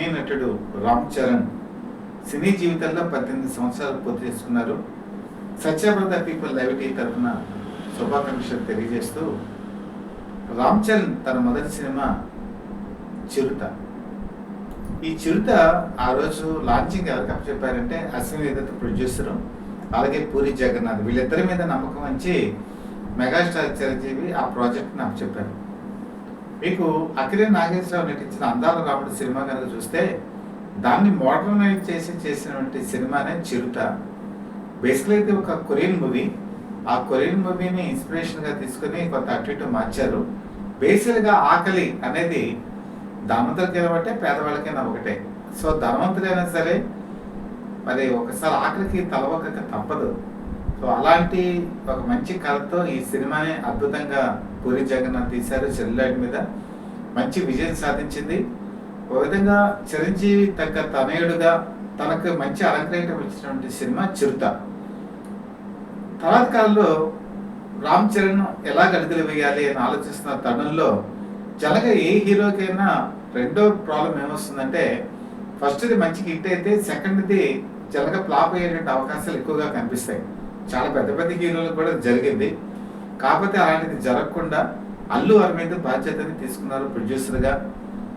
సినీ నటుడు రామ్ చరణ్ సినీ జీవితంలో 18 సంవత్సరాలు పూర్తి చేసుకున్నారు. సత్యబ్రత పీపుల్ లైవ్ తరఫున శుభాకాంక్షలు తెలియజేస్తూ రామ్ చరణ్ తన మొదటి సినిమా చిరుత. ఈ చిరుత ఆ రోజు లాంచింగ్ ఎవరికి అప్పచెప్పారంటే అశ్విని దత్ ప్రొడ్యూసరు, అలాగే పూరి జగన్నాథ్, వీళ్ళిద్దరి మీద నమ్మకం ఉంచి మెగాస్టార్ చిరంజీవి ఆ ప్రాజెక్ట్ని అప్పచెప్పారు. మీకు అక్కినేని నాగేశ్వరరావు నటించిన అందాల రాముడు సినిమా కనుక చూస్తే దాన్ని మోడర్నైజ్ చేసినటువంటి సినిమానే చిరుత. బేసిక్లీ అయితే ఒక కొరియన్ మూవీ. ఆ కొరియన్ మూవీని ఇన్స్పిరేషన్గా తీసుకుని కొంత అటు ఇటు మార్చారు. బేసిక్గా ఆకలి అనేది ధనవంతులకైనా ఒకటే, పేదవాళ్ళకైనా ఒకటే. సో ధనవంతులైనా సరే మరి ఒకసారి ఆకలికి తలవక తప్పదు. సో అలాంటి ఒక మంచి కథతో ఈ సినిమాని అద్భుతంగా పూరి జగన్నాథ్ తీశారు. సెల్యులాయిడ్ మీద మంచి విజయం సాధించింది. ఒక విధంగా చిరంజీవి తగ్గ తనయుడుగా తనకు మంచి అలంకరణ ఇచ్చినటువంటి సినిమా చిరుత. తర్వాత కాలంలో రామ్ చరణ్ ఎలా అడుగులు వేయాలి అని ఆలోచిస్తున్న తరుణంలో జనగా ఏ హీరోకైనా రెండో ప్రాబ్లం ఏమొస్తుందంటే, ఫస్ట్ది మంచి హిట్ అయితే సెకండ్ది జనగా ఫ్లాప్ అయ్యేటువంటి అవకాశాలు ఎక్కువగా కనిపిస్తాయి. చాలా పెద్ద పెద్ద హీరోలకు కూడా జరిగింది. కాకపోతే అలాంటిది జరగకుండా అల్లు అరవింద్ బాధ్యతని తీసుకున్నారు ప్రొడ్యూసర్గా.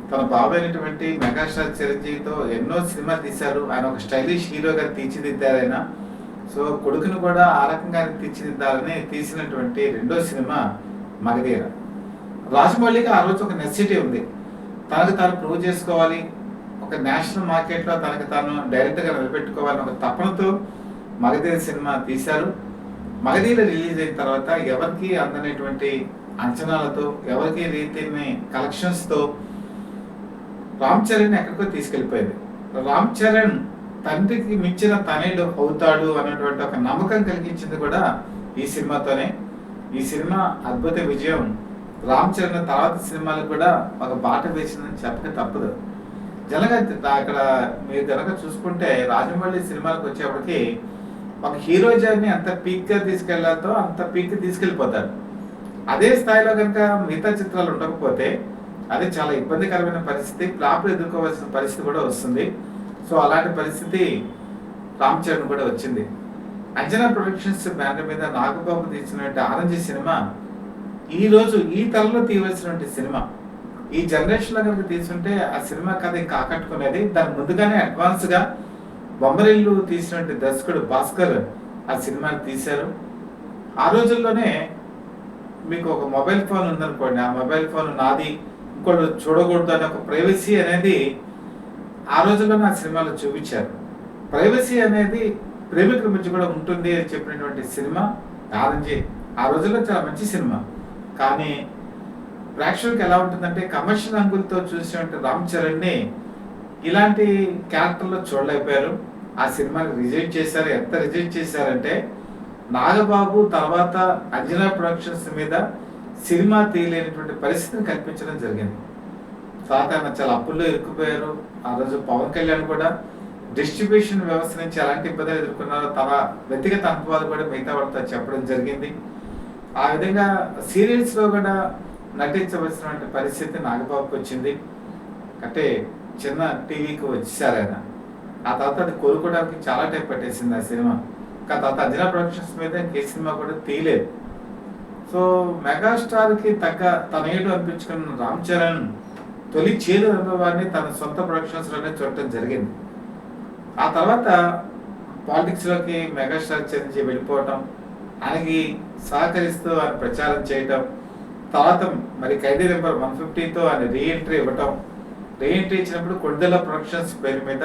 తన బాబైనటువంటి మెగాస్టార్ చిరంజీవితో ఎన్నో సినిమాలు తీశారు. ఆయన ఒక స్టైలిష్ హీరోగా తీర్చిదిద్దారు ఆయన. సో కొడుకును కూడా ఆ రకంగా తీర్చిదిద్దాలని తీసినటువంటి రెండో సినిమా మగధీర. రాజమౌళికి ఆ రోజు ఒక నెసిటీ ఉంది, తనకు తాను ప్రూవ్ చేసుకోవాలి, ఒక నేషనల్ మార్కెట్లో తనకు తాను డైరెక్ట్గా నిలబెట్టుకోవాలని ఒక తపనతో మగధీర సినిమా తీశారు. మగధీర రిలీజ్ అయిన తర్వాత ఎవరికి అందనేటువంటి అంచనాలతో, ఎవరికి రీతిని కలెక్షన్స్తో రామ్ చరణ్ ఎక్కడికో తీసుకెళ్ళిపోయింది. రామ్ చరణ్ తండ్రికి మించిన తనయుడు అవుతాడు అన్నటువంటి ఒక నమ్మకం కలిగించింది కూడా ఈ సినిమాతోనే. ఈ సినిమా అద్భుత విజయం రామ్ చరణ్ తర్వాత సినిమాలకు కూడా ఒక బాట వేసిందని చెప్పక తప్పదు. జనగా అక్కడ మీరు కనుక చూసుకుంటే రాజమౌళి సినిమాలకు వచ్చేప్పటికి ఒక హీరోయిజాన్ని ఎంత పీక్గా తీసుకెళ్లాతో అంత పీక్ తీసుకెళ్ళిపోతారు. అదే స్థాయిలో కనుక మిగతా చిత్రాలు ఉండకపోతే అది చాలా ఇబ్బందికరమైన పరిస్థితి, ఫ్లాప్లు ఎదుర్కోవాల్సిన పరిస్థితి కూడా వస్తుంది. సో అలాంటి పరిస్థితి రామ్ చరణ్ కూడా వచ్చింది. అంజనా ప్రొడక్షన్స్ బ్యానర్ మీద నాగబాబు తీసినటువంటి ఆరెంజ్ సినిమా ఈరోజు ఈ తరంలో తీయవలసినటువంటి సినిమా. ఈ జనరేషన్లో కనుక తీసుకుంటే ఆ సినిమా కథ ఇంకా ఆకట్టుకునేది. దాని ముందుగానే అడ్వాన్స్గా బొమ్మరిల్లు తీసినటువంటి దర్శకుడు భాస్కర్ ఆ సినిమాని తీశారు. ఆ రోజుల్లోనే మీకు ఒక మొబైల్ ఫోన్ ఉందనుకోండి, ఆ మొబైల్ ఫోన్ నాది, ఇంకోటి చూడకూడదు అనే ఒక ప్రైవసీ అనేది ఆ రోజుల్లోనే ఆ సినిమాలో చూపించారు. ప్రైవసీ అనేది ప్రేమికుల మధ్య కూడా ఉంటుంది అని చెప్పినటువంటి సినిమా ఆరెంజ్. ఆ రోజుల్లో చాలా మంచి సినిమా. కానీ ప్రేక్షకులకు ఎలా ఉంటుందంటే, కమర్షియల్ అంగులతో చూసినటువంటి రామ్ చరణ్ని ఇలాంటి క్యారెక్టర్లో చూడలేకపోయారు. ఆ సినిమాని రిజెక్ట్ చేశారు. ఎంత రిజెక్ట్ చేశారంటే, నాగబాబు తర్వాత అంజనా ప్రొడక్షన్స్ మీద సినిమా తీయలేనటువంటి పరిస్థితిని కల్పించడం జరిగింది. సాధారణ చాలా అప్పుల్లో ఇరుక్కుపోయారు. ఆ రోజు పవన్ కళ్యాణ్ కూడా డిస్ట్రిబ్యూషన్ వ్యవస్థ నుంచి ఎలాంటి ఇబ్బందులు ఎదుర్కొన్నారో తన వ్యక్తిగత అనుభవాలు కూడా మిగతా వాళ్ళతో చెప్పడం జరిగింది. ఆ విధంగా సీరియల్స్లో కూడా నటించవలసినటువంటి పరిస్థితి నాగబాబుకి వచ్చింది. అంటే చిన్న టీవీకి వచ్చేసారు ఆయన. ఆ తర్వాత అది కోరుకోవడానికి చాలా టైం పట్టేసింది ఆ సినిమా. తర్వాత అంజనా ప్రొడక్షన్స్ మీద ఇంకే సినిమా కూడా తీయలేదు. సో మెగాస్టార్కి తగ్గ తనయుడు అనిపించుకున్న రామ్ చరణ్ తొలి చేదు అనుభవాన్ని తన సొంత ప్రొడక్షన్స్లోనే చూడటం జరిగింది. ఆ తర్వాత పాలిటిక్స్లోకి మెగాస్టార్ చిరంజీవి వెళ్ళిపోవటం, ఆయనకి సహకరిస్తూ ఆయన ప్రచారం చేయటం, తర్వాత మరి ఖైదీ నెంబర్ 150తో ఆయన రీఎంట్రీ ఇవ్వటం. రీఎంట్రీ ఇచ్చినప్పుడు కొణిదెల ప్రొడక్షన్స్ పేరు మీద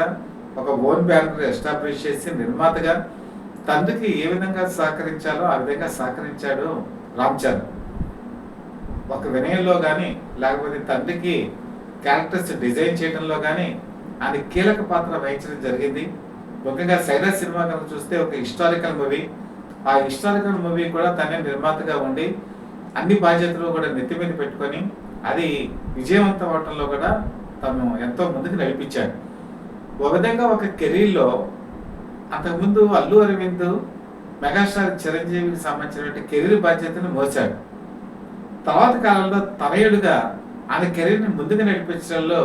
ఒక ఓన్ బ్యానర్ ఎస్టాబ్లిష్ చేసి నిర్మాతగా తండ్రికి ఏ విధంగా సహకరించాలో ఆ విధంగా సహకరించాడు రామ్ చరణ్. ఒక వినయంలో కానీ, లేకపోతే తండ్రికి క్యారెక్టర్స్ డిజైన్ చేయడంలో కానీ ఆయన కీలక పాత్ర వహించడం జరిగింది. ముఖ్యంగా సైరా సినిమా కనుక చూస్తే ఒక హిస్టారికల్ మూవీ. ఆ హిస్టారికల్ మూవీ కూడా తనే నిర్మాతగా ఉండి అన్ని బాధ్యతలు కూడా నెత్తి మీద పెట్టుకొని అది విజయవంతం అవటంలో కూడా తను ఎంతో ముందుకు నడిపించాడు. ఒక విధంగా ఒక కెరీర్లో అంతకుముందు అల్లు అరవింద్ మెగాస్టార్ చిరంజీవికి సంబంధించినటువంటి కెరీర్ బాధ్యతను మోసాడు. తర్వాత కాలంలో తనయుడుగా ఆయన కెరీర్ని ముందుకు నడిపించడంలో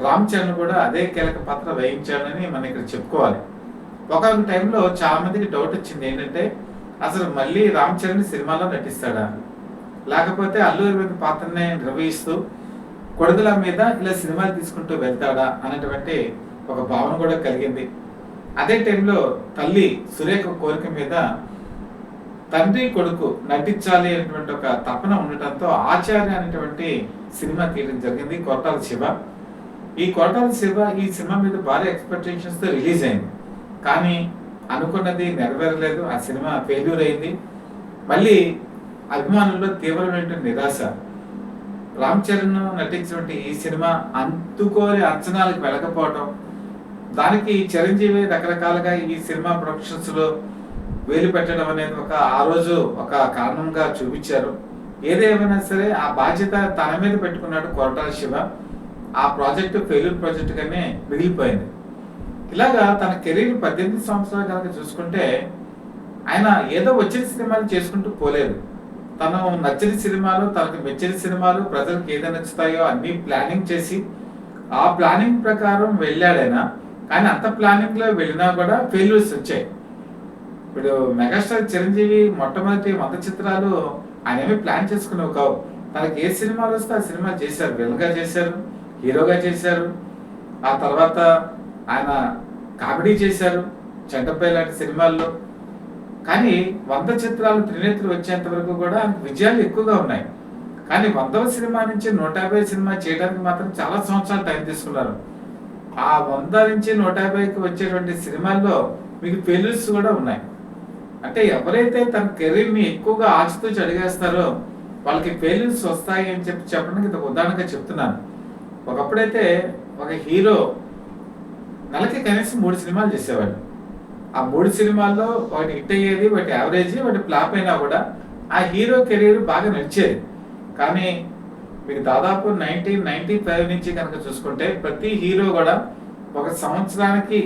రామ్ చరణ్ కూడా అదే కీలక పాత్ర వహించాడని మనం ఇక్కడ చెప్పుకోవాలి. ఒక టైంలో చాలా మందికి డౌట్ వచ్చింది ఏంటంటే, అసలు మళ్ళీ రామ్ చరణ్ సినిమాలో నటిస్తాడా, లేకపోతే అల్లు అరవింద్ పాత్రనే నిర్వహిస్తూ కొడుకుల మీద ఇలా సినిమాలు తీసుకుంటూ వెళ్తాడా అనేటువంటి ఒక భావన కూడా కలిగింది. అదే టైంలో తల్లి సురేఖ కోరిక మీద తండ్రి కొడుకు నటించాలి అనేటువంటి ఒక తపన ఉండటంతో ఆచార్య అనేటువంటి సినిమా తీయడం జరిగింది. కొరటాల శివ ఈ సినిమా మీద భారీ ఎక్స్పెక్టేషన్స్ తో రిలీజ్ అయింది. కానీ అనుకున్నది నెరవేరలేదు. ఆ సినిమా ఫెయిల్యూర్ అయింది. మళ్ళీ అభిమానుల్లో తీవ్రమైన నిరాశ. రామ్ చరణ్ నటించినటువంటి ఈ సినిమా అందుకోని అంచనాలకు వెళ్ళకపోవడం, దానికి చిరంజీవి రకరకాలుగా ఈ సినిమా ప్రొడక్షన్స్ లో వేలు పెట్టడం అనేది ఆ రోజు ఒక కారణంగా చూపించారు. ఏదేమైనా సరే ఆ బాధ్యత తన మీద పెట్టుకున్నాడు కొరటాల శివ. ఆ ప్రాజెక్టు ఫెయిల్యూర్ ప్రాజెక్ట్ గానే మిగిలిపోయింది. ఇలాగా తన కెరీర్ 18 సంవత్సరాలు కనుక చూసుకుంటే ఆయన ఏదో వచ్చిన సినిమాలు చేసుకుంటూ పోలేదు. తను నచ్చిన సినిమాలు, తనకు మెచ్చిన సినిమాలు, ప్రజలకు ఏదైనా నచ్చుతాయో అన్ని ప్లానింగ్ చేసి ఆ ప్లానింగ్ ప్రకారం వెళ్ళాడైనా. కానీ అంత ప్లానింగ్ లో వెళ్ళినా కూడా ఫెయిల్యూర్స్ వచ్చాయి. ఇప్పుడు మెగాస్టార్ చిరంజీవి మొట్టమొదటి 100 చిత్రాలు ఆయన ఏమి ప్లాన్ చేసుకునేవి కావు. తనకి ఏ సినిమాలు వస్తే ఆ సినిమా చేశారు. విలన్ గా చేశారు, హీరోగా చేశారు. ఆ తర్వాత ఆయన కామెడీ చేశారు చెంటపై లాంటి సినిమాల్లో. కానీ 100 చిత్రాలు త్రినేత్రులు వచ్చేంత వరకు కూడా విజయాలు ఎక్కువగా ఉన్నాయి. కానీ 100వ సినిమా నుంచి 150 సినిమా చేయడానికి మాత్రం చాలా సంవత్సరాలు టైం తీసుకున్నారు. ఆ 100 నుంచి 150కి వచ్చేటువంటి సినిమాల్లో మీకు ఫెయిల్యూర్స్ కూడా ఉన్నాయి. అంటే ఎవరైతే తన కెరీర్ ని ఎక్కువగా ఆచితూచి అడిగేస్తారో వాళ్ళకి ఫెయిల్యూర్స్ వస్తాయి అని చెప్పడానికి ఇది ఉదాహరణగా చెప్తున్నాను. ఒకప్పుడైతే ఒక హీరో నెలకి కనీసం 3 సినిమాలు చేసేవాడు. ఆ 3 సినిమాల్లో ఒకటి హిట్ అయ్యేది, ఒకటి యావరేజ్, ఒకటి ఫ్లాప్ అయినా కూడా ఆ హీరో కెరీర్ బాగా నడిచేది. కానీ మీకు దాదాపు 1995 నుంచి కనుక చూసుకుంటే ప్రతి హీరో కూడా ఒక సంవత్సరానికి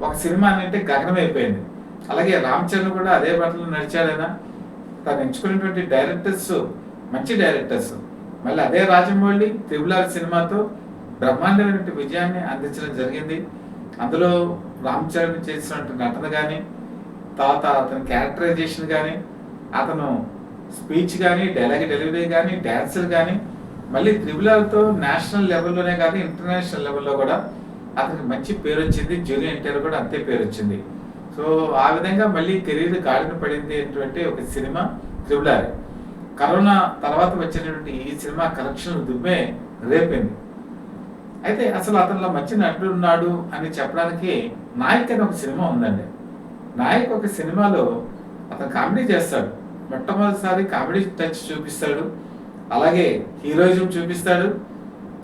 ఒక సినిమా అంటే గగనమైపోయింది. అలాగే రామ్ చరణ్ కూడా అదే బాటలో నడిచాడైనా. తను ఎంచుకున్నటువంటి డైరెక్టర్స్ మంచి డైరెక్టర్స్. మళ్ళీ అదే రాజమౌళి RRR సినిమాతో బ్రహ్మాండమైన విజయాన్ని అందించడం జరిగింది. అందులో రామ్ చరణ్ చేసినటువంటి నటన కానీ, తర్వాత అతని క్యారెక్టరైజేషన్ కానీ, అతను స్పీచ్ కానీ, డైలాగ్ డెలివరీ కానీ, డ్యాన్సులు కానీ, మళ్ళీ RRRతో నేషనల్ లెవెల్లోనే కాదు ఇంటర్నేషనల్ లెవెల్లో కూడా అతనికి మంచి పేరు వచ్చింది. జూనియర్ ఎన్టీఆర్ కూడా అంతే పేరు వచ్చింది. సో ఆ విధంగా మళ్ళీ కెరీర్ గాడిన పడింది అనేటువంటి ఒక సినిమా RRR. కరోనా తర్వాత వచ్చినటువంటి ఈ సినిమా కలెక్షన్ దుమ్మే రేపింది. అయితే అసలు అతనిలో మంచి నటుడు ఉన్నాడు అని చెప్పడానికి నాయక్ అనే ఒక సినిమా ఉందండి. నాయక్ ఒక సినిమాలో అతను కామెడీ చేస్తాడు. మొట్టమొదటిసారి కామెడీ టచ్ చూపిస్తాడు, అలాగే హీరోయిజం చూపిస్తాడు,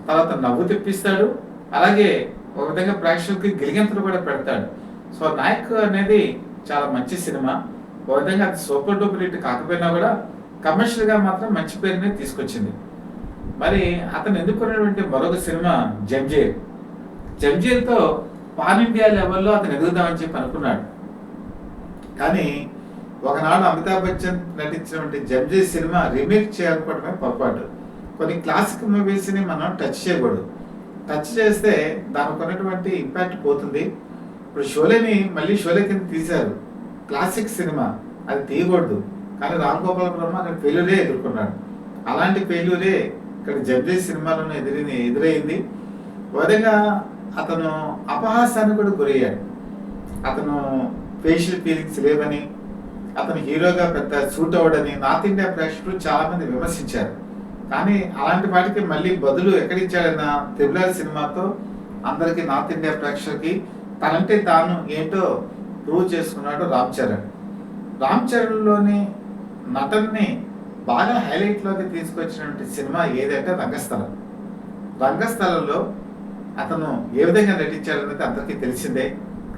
తర్వాత నవ్వు తెప్పిస్తాడు, అలాగే ఒక విధంగా ప్రేక్షకులకి గిలిగంతలు కూడా పెడతాడు. సో నాయక్ అనేది చాలా మంచి సినిమా. ఒక విధంగా అది సూపర్ డూపర్ హిట్ కాకపోయినా కూడా కమర్షియల్ గా మాత్రం మంచి పేరునే తీసుకొచ్చింది. మరి అతను ఎన్నుకున్నటువంటి మరొక సినిమా జంజీర్తో పాన్ ఇండియా లెవెల్లో అతను ఎదుగుదామని చెప్పి అనుకున్నాడు. కానీ ఒకనాడు అమితాబ్ బచ్చన్ నటించినటువంటి జంజీర్ సినిమా రీమేక్ చేయాలనుకోవడమే పొరపాటు. కొన్ని క్లాసిక్ మూవీస్ ని మనం టచ్ చేయకూడదు. టచ్ చేస్తే దానికి ఉన్నటువంటి ఇంపాక్ట్ పోతుంది. ఇప్పుడు షోలేని మళ్ళీ షోలే కింద తీశారు. క్లాసిక్ సినిమా అది తీయకూడదు. కానీ రామ్ గోపాల్ వర్మ అక్కడ ఫెయిల్యూరే ఎదుర్కొన్నాడు. అలాంటి ఫెయిల్యూరే ఇక్కడ జంజీర్ సినిమాలోనే ఎదురైంది. విధంగా అతను అపహాసానికి కూడా గురయ్యాడు. అతను ఫేషియల్ ఫీలింగ్స్ లేవని, అతను హీరోగా పెద్ద సూట్ అవ్వడని నార్త్ ఇండియా ప్రేక్షకులు చాలా మంది విమర్శించారు. కానీ అలాంటి వాటికి మళ్ళీ బదులు ఎక్కడిచ్చాడన్నా RRR సినిమాతో అందరికి నార్త్ ఇండియా ప్రేక్షకులకి తనంటే తాను ఏంటో ప్రూవ్ చేసుకున్నాడు రామ్ చరణ్. రామ్ చరణ్లోని నటన్ని బాగా హైలైట్ లోకి తీసుకొచ్చినటువంటి సినిమా ఏదంటే రంగస్థలం. రంగస్థలంలో అతను ఏ విధంగా నటించాడనేది అందరికీ తెలిసిందే.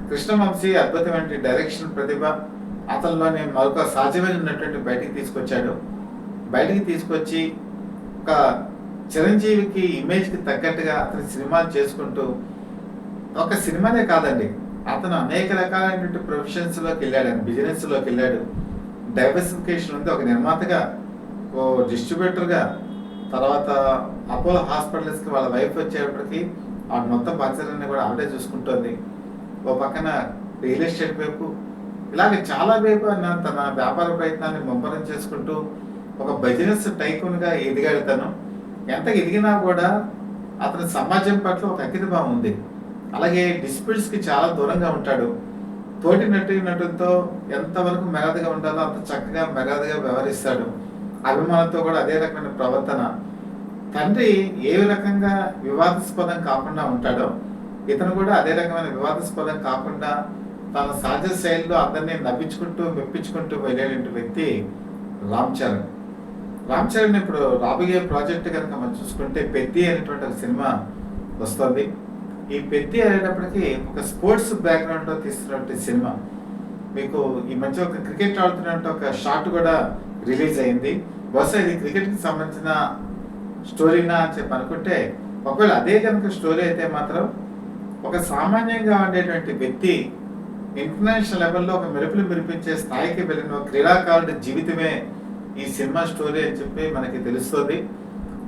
కృష్ణవంశీ అద్భుతమైన డైరెక్షన్ ప్రతిభ అతనిలోని మరొక సహజమైన నటుడిని బయటికి తీసుకొచ్చి ఒక చిరంజీవికి ఇమేజ్కి తగ్గట్టుగా అతని సినిమాలు చేసుకుంటూ ఒక సినిమానే కాదండి, అతను అనేక రకాలైనటువంటి ప్రొఫెషన్స్లోకి వెళ్ళాడు. బిజినెస్లోకి వెళ్ళాడు. డైవర్సిఫికేషన్ ఉంది. ఒక నిర్మాతగా, ఓ డిస్ట్రిబ్యూటర్గా, తర్వాత అపోలో హాస్పిటల్స్కి వాళ్ళ వైఫ్ వచ్చేటప్పటికి ఆ మొత్తం బాధ్యతలన్నీ కూడా ఆవిడే చూసుకుంటోంది. ఓ పక్కన రియల్ ఎస్టేట్ వైపు ఇలాగే చాలా వైపు తన వ్యాపార ప్రయత్నాన్ని ముమ్మరం చేసుకుంటూ ఒక బిజినెస్ టైకూన్‌గా ఎదిగాడు తను. ఎంత ఎదిగినా కూడా అతని సమాజం పట్ల ఒక అంకితభావం ఉంది. అలాగే డిస్ప్యూట్స్‌కి చాలా దూరంగా ఉంటాడు. తోటి నటీనటులతో ఎంతవరకు మర్యాదగా ఉండాలో అంత చక్కగా మర్యాదగా వ్యవహరిస్తాడు. అభిమానులతో కూడా అదే రకమైన ప్రవర్తన. తండ్రి ఏ రకంగా వివాదాస్పదం కాకుండా ఉంటాడో, ఇతను కూడా అదే రకమైన వివాదాస్పదం కాకుండా తన సహజ శైలిలో అందరినీ నవ్వించుకుంటూ, మెప్పించుకుంటూ వెళ్ళేటువంటి వ్యక్తి రామ్ చరణ్. రామ్ చరణ్ ఇప్పుడు రాబోయే ప్రాజెక్ట్ కనుక మనం చూసుకుంటే 'పెద్ది' అనేటువంటి ఒక సినిమా వస్తుంది. ఈ 'పెద్ది' అనేటప్పటికి ఒక స్పోర్ట్స్ బ్యాక్‌గ్రౌండ్‌లో తీస్తున్నటువంటి సినిమా. మీకు ఈ మధ్య ఒక క్రికెట్ ఆడుతున్నట్టు ఒక షాట్ కూడా రిలీజ్ అయింది. బహుశా ఇది క్రికెట్‌కి సంబంధించిన స్టోరీనా అని చెప్పి అనుకుంటే, ఒకవేళ అదే కనుక స్టోరీ అయితే మాత్రం ఒక సామాన్యంగా ఉండేటువంటి వ్యక్తి ఇంటర్నేషనల్ లెవెల్‌లో ఒక మెరుపులు మెరిపించే స్థాయికి వెళ్ళిన ఒక క్రీడాకారుడి జీవితమే ఈ సినిమా స్టోరీ అని చెప్పి మనకి తెలుస్తుంది.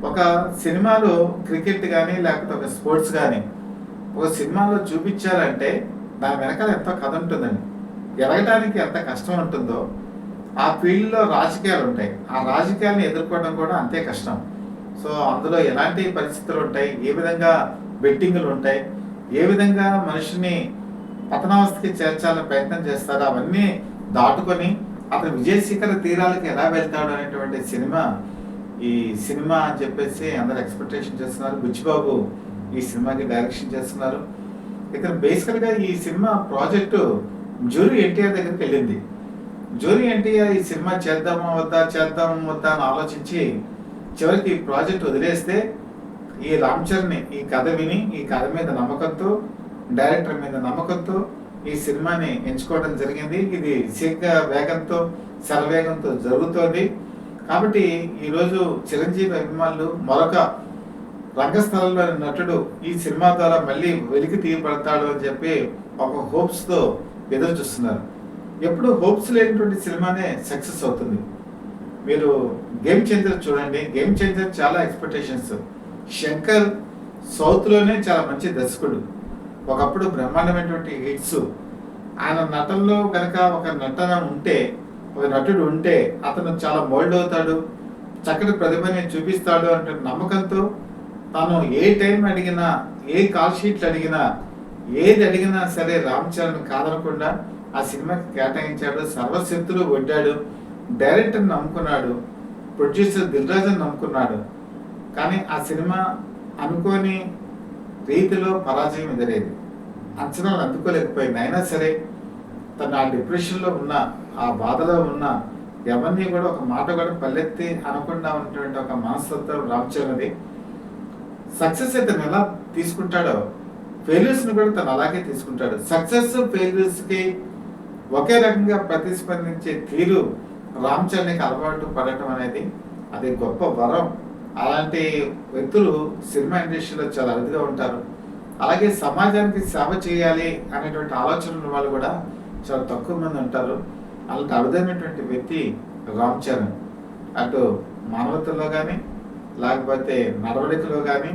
ఒక సినిమాలో క్రికెట్ గానీ, లేకపోతే ఒక స్పోర్ట్స్ గానీ, ఒక సినిమాలో చూపించారంటే దాని వెనకాల ఎంతో కథ ఉంటుందండి. ఎదగటానికి ఎంత కష్టం ఉంటుందో, ఆ ఫీల్డ్‌లో రాజకీయాలు ఉంటాయి. ఆ రాజకీయాలను ఎదుర్కోవడం కూడా అంతే కష్టం. సో, అందులో ఎలాంటి పరిస్థితులు ఉంటాయి, ఏ విధంగా బెట్టింగులు ఉంటాయి, ఏ విధంగా మనిషిని పతనావస్థకి చేర్చాలని ప్రయత్నం చేస్తారో అవన్నీ దాటుకొని అతను విజయ శిఖర తీరాలకి ఎలా వెళ్తాడు అనేటువంటి ఈ సినిమా అని చెప్పేసి అందరు ఎక్స్పెక్టేషన్ చేస్తున్నారు. బుచ్చిబాబు ఈ సినిమాకి డైరెక్షన్ చేస్తున్నారు. ఇక్కడ బేసికల్గా ఈ సినిమా ప్రాజెక్టు జూరీ ఎన్టీఆర్ దగ్గరికి వెళ్ళింది. జూరీ ఎన్టీఆర్ ఈ సినిమా చేద్దామా వద్దా అని ఆలోచించి చివరికి ఈ ప్రాజెక్ట్ వదిలేస్తే ఈ రామ్ చరణ్ ఈ కథ విని, ఈ కథ మీద నమ్మకంతో, డైరెక్టర్ మీద నమ్మకంతో ఈ సినిమాని ఎంచుకోవడం జరిగింది. ఇది శీఘ్ర వేగంతో, శరవేగంతో జరుగుతోంది. కాబట్టి ఈరోజు చిరంజీవి అభిమానులు మరొక రంగస్థలంలోని నటుడు ఈ సినిమా ద్వారా మళ్ళీ వెలికి తీయబడతాడు అని చెప్పి ఒక హోప్స్తో ఎదురు చూస్తున్నారు. ఎప్పుడు హోప్స్ లేనటువంటి సినిమానే సక్సెస్ అవుతుంది. మీరు గేమ్ చేంజర్ చూడండి. గేమ్ చేంజర్ చాలా ఎక్స్పెక్టేషన్స్. శంకర్ సౌత్లోనే చాలా మంచి దర్శకుడు. ఒకప్పుడు బ్రహ్మాండమైనటువంటి హిట్స్. ఆయన నటనలో కనుక ఒక నటుడు ఉంటే అతను చాలా మోల్డ్ అవుతాడు, చక్కటి ప్రతిభని చూపిస్తాడు అంటే నమ్మకంతో తాను ఏ టైం అడిగినా, ఏ కాల్ షీట్లు అడిగినా, ఏది అడిగినా సరే రామ్ చరణ్ కాదనకుండా ఆ సినిమాకి కేటాయించాడు. సర్వశక్తులు ఒడ్డాడు. డైరెక్టర్ని నమ్ముకున్నాడు, ప్రొడ్యూసర్ దిల్ రాజుని నమ్ముకున్నాడు. కానీ ఆ సినిమా అనుకోని రీతిలో పరాజయం ఎదురేది. అంచనాలు అందుకోలేకపోయింది. అయినా సరే తను ఆ డిప్రెషన్లో ఉన్న, ఆ బాధలో ఉన్న ఎవరిని కూడా ఒక మాట కూడా పల్లెత్తి అనకుండా ఉన్నటువంటి ఒక మనస్తత్వం రామ్ చరణ్ది. సక్సెస్ అయితే తను ఎలా తీసుకుంటాడో ఫెయిల్యూర్స్ని కూడా తను అలాగే తీసుకుంటాడు. సక్సెస్ ఫెయిల్యూర్స్కి ఒకే రకంగా ప్రతిస్పందించే తీరు రామ్ చరణ్కి అలవాటు పడటం అనేది అది గొప్ప వరం. అలాంటి వ్యక్తులు సినిమా ఇండస్ట్రీలో చాలా అరుదుగా ఉంటారు. అలాగే సమాజానికి సేవ చేయాలి అనేటువంటి ఆలోచన ఉన్న వాళ్ళు కూడా చాలా తక్కువ మంది ఉంటారు. అలాంటి అరుదైనటువంటి వ్యక్తి రామ్ చరణ్. అటు మానవతలో కానీ, లేకపోతే నడవడికలో కానీ,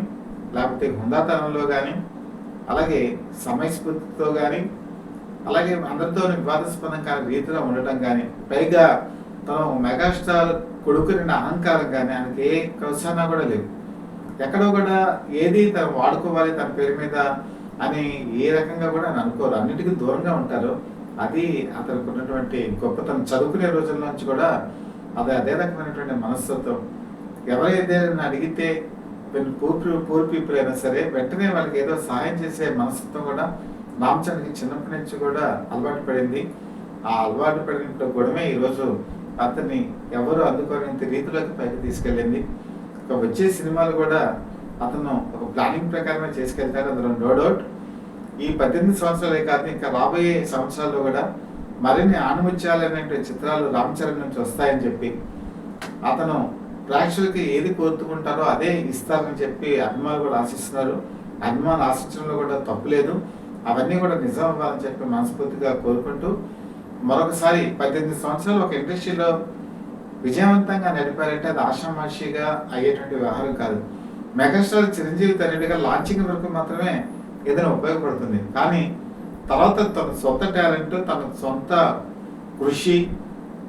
లేకపోతే హుందాతనంలో కానీ, అలాగే సమయస్ఫూర్తితో కానీ, అలాగే అందరితో వివాదాస్పదం కాని రీతిలో ఉండటం కానీ, పైగా తను మెగాస్టార్ కొడుకుని అహంకారం కానీ ఆయనకి ఏ కౌశానా కూడా లేవు. ఎక్కడో కూడా ఏది తను వాడుకోవాలి తన పేరు మీద అని ఏ రకంగా కూడా ఆయన అనుకోరు. అన్నిటికీ దూరంగా ఉంటారు. అది అతనికి ఉన్నటువంటి గొప్పతనం. చదువుకునే రోజుల నుంచి కూడా అదే రకమైనటువంటి మనస్తత్వం. ఎవరైతే అడిగితే పూర్ పీపుల్ అయినా సరే వెంటనే వాళ్ళకి ఏదో సహాయం చేసే మనస్తత్వం కూడా రామ్ చరణ్కి చిన్నప్పటి నుంచి కూడా అలవాటు పడింది. ఆ అలవాటు పడిన గుణమే ఈరోజు అతన్ని ఎవరు అందుకోలేని రీతిలోకి పైకి తీసుకెళ్ళింది. వచ్చే సినిమాలు కూడా అతను ఒక ప్లానింగ్ ప్రకారమే చేసుకెళ్తారు. అందులో నో డౌట్. ఈ 18 సంవత్సరాలే కాదు, ఇంకా రాబోయే సంవత్సరాల్లో కూడా మరిన్ని ఆణిముత్యాలైనటువంటి చిత్రాలు రామ్ చరణ్ నుంచి వస్తాయని చెప్పి, అతను ప్రేక్షకులకి ఏది కోరుకుంటారో అదే ఇస్తారని చెప్పి అభిమానులు కూడా ఆశిస్తున్నారు. అభిమానులు ఆశించడంలో కూడా తప్పులేదు. అవన్నీ కూడా నిజం అవ్వాలని చెప్పి మనస్ఫూర్తిగా కోరుకుంటూ, మరొకసారి 18 సంవత్సరాలు ఒక ఇండస్ట్రీలో విజయవంతంగా నడిపారంటే అది ఆషామాషిగా అయ్యేటువంటి వ్యవహారం కాదు. మెగాస్టార్ చిరంజీవి తనయుడిగా లాంచింగ్ వరకు మాత్రమే ఏదైనా ఉపయోగపడుతుంది. కానీ తర్వాత తన సొంత టాలెంట్, తన సొంత కృషి,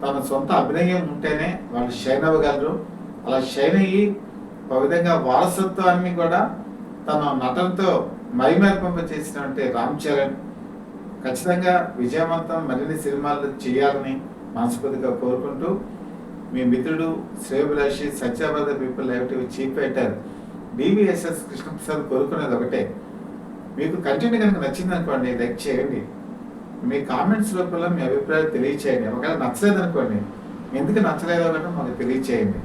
తన సొంత అభినయం ఉంటేనే వాళ్ళు షైన్ అవ్వగలరు. అలా షైన్ అయ్యి ఒక విధంగా వారసత్వాన్ని కూడా తన నటనతో మైమరిపింప చేసినటువంటి రామ్ చరణ్ ఖచ్చితంగా విజయవంతం మరిన్ని సినిమాలు చేయాలని మనస్ఫూర్తిగా కోరుకుంటూ, మీ మిత్రుడు శ్రేయోభిలాషి Satyabrata people live TV chief editor BVSS Krishnaprasad కోరుకునేది ఒకటే, మీకు కంటెంట్ కనుక నచ్చింది అనుకోండి లైక్ చేయండి, మీ కామెంట్స్ రూపంలో మీ అభిప్రాయాలు తెలియచేయండి. ఒకవేళ నచ్చలేదు అనుకోండి, ఎందుకు నచ్చలేదో కూడా మాకు తెలియచేయండి.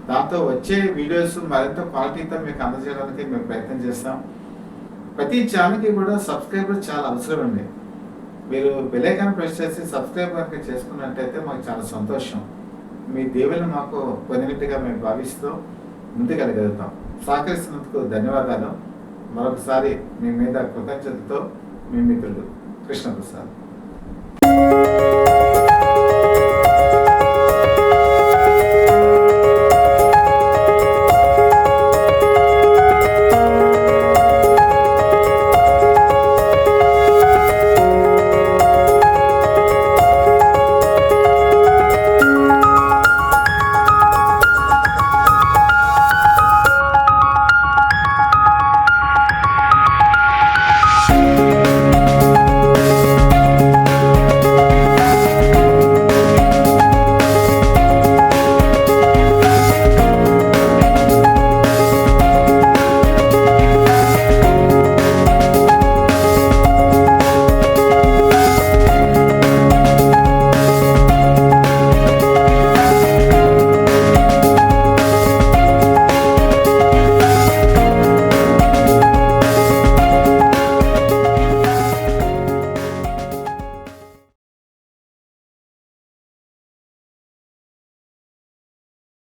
దాంతో వచ్చే వీడియోస్ మరింత క్వాలిటీతో మీకు అందజేయడానికి మేము ప్రయత్నం చేస్తాం. ప్రతి ఛానల్కి కూడా సబ్స్క్రైబర్ చాలా అవసరం అండి. మీరు బెల్ ఐకాన్ ప్రెస్ చేసి సబ్స్క్రైబ్ కనుక చేసుకున్నట్టయితే మాకు చాలా సంతోషం. మీ దీవెన మాకు పొందినట్టుగా మేము భావిస్తూ ముందుకెళ్ళగలుగుతాం. సహకరిస్తున్నందుకు ధన్యవాదాలు. మరొకసారి మీ మీద కృతజ్ఞతతో మీ మిత్రుడు కృష్ణప్రసాద్.